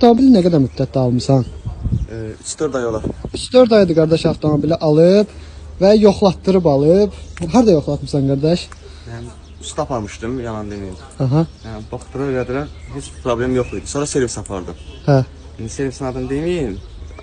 Avtomobili nə qədər müddətdə almısan? 3-4 ay olar. 3-4 aydır qardaş avtomobili alıb və yoxlatdırıb alıb. Harada yoxlatmısan qardaş? Yəni usta aparmışdım, yalan deməyim. Aha. Yəni baxdılar, elədilər, heç problem yox idi. Sonra servis apardım. Hə. İndi servisin adını deməyim.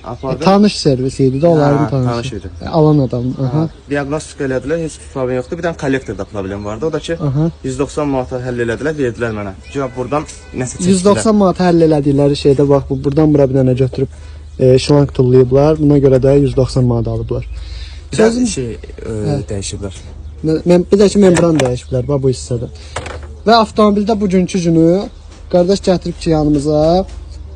Apardım. Tanış servis idi də, onların tanışı. Tanış idi. Alan adamın. Aha. Diaqnostika elədilər, heç problem yoxdur. Bir dənə kollektorda problem vardı. O da ki, Aha. 190 manata həll elədilər, verdilər mənə. Cavab buradan nəsə çəkdilər. 190 manat həll elədikləri şeydə bax bu buradan bura bir dənə götürüb şlanq tullayıblar. Buna görə də 190 manat alıblar. Bir də şey dəyişiblər. Bir də ki membran dəyişiblər bax bu hissədə. Və avtomobildə bugünkü günü qardaş gətirib ki yanımıza.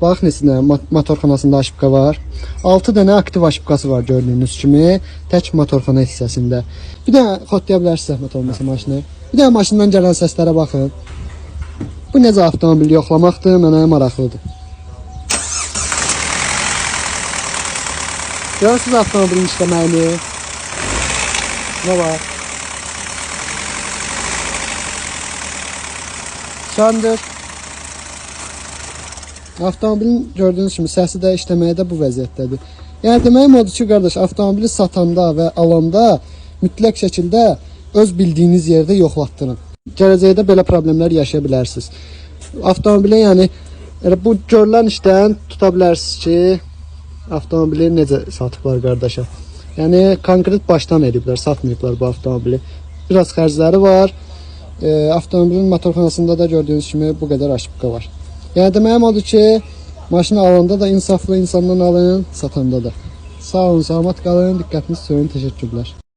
Bax nesinə motorxanasında aşıbqa var. 6 dənə aktiv aşıbqası var gördüyünüz kimi tək motorxana hissəsində. Bir də xodlaya bilərsiniz zəhmət olmasa maşını. Bir də maşından gələn səslərə baxın. Bu necə avtomobil yoxlamaqdır, mənə maraqlıdır. Görürsünüz avtomobilin işləməyini. Nə var? Şandır. Avtomobilin gördüyünüz kimi səsi də işləməyə də bu vəziyyətdədir. Yəni deməyim odur ki, qardaş, avtomobili satanda və alanda mütləq şəkildə öz bildiyiniz yerdə yoxlatdırın. Gələcəkdə belə problemlər yaşaya bilərsiniz. Avtomobili yəni bu görülən işdən tuta bilərsiniz ki, avtomobili necə satıblar qardaşa. Yəni konkret başdan ediblər, satmayıblar bu avtomobili. Biraz xərcləri var. Avtomobilin motorxanasında da gördüyünüz kimi bu qədər aşıbqa var. Yəni deməyim odur ki, maşını alanda da insaflı insandan alın, satanda da. Sağ olun, salamat qalın, diqqətiniz üçün təşəkkürlər.